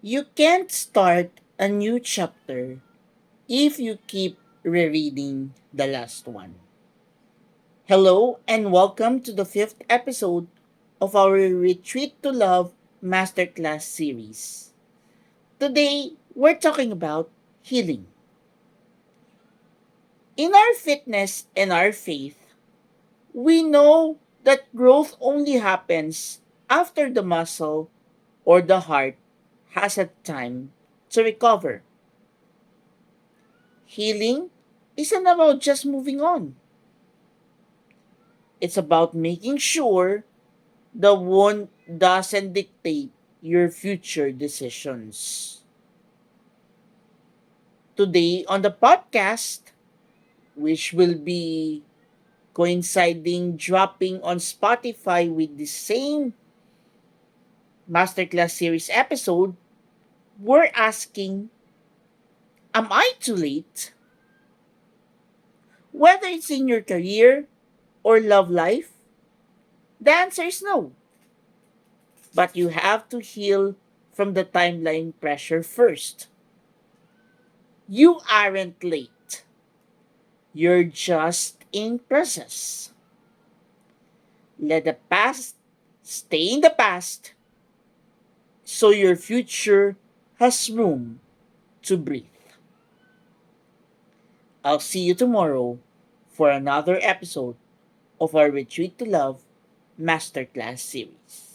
You can't start a new chapter if you keep rereading the last one. Hello and welcome to the fifth episode of our Retreat to Love Masterclass series. Today, we're talking about healing. In our fitness and our faith, we know that growth only happens after the muscle or the heart has had time to recover. Healing isn't about just moving on. It's about making sure the wound doesn't dictate your future decisions. Today on the podcast, which will be coinciding dropping on Spotify with the same Masterclass series episode, we're asking, am I too late? Whether it's in your career or love life, the answer is no. But you have to heal from the timeline pressure first. You aren't late. You're just in process. Let the past stay in the past so your future has room to breathe. I'll see you tomorrow for another episode of our Retreat to Love Masterclass series.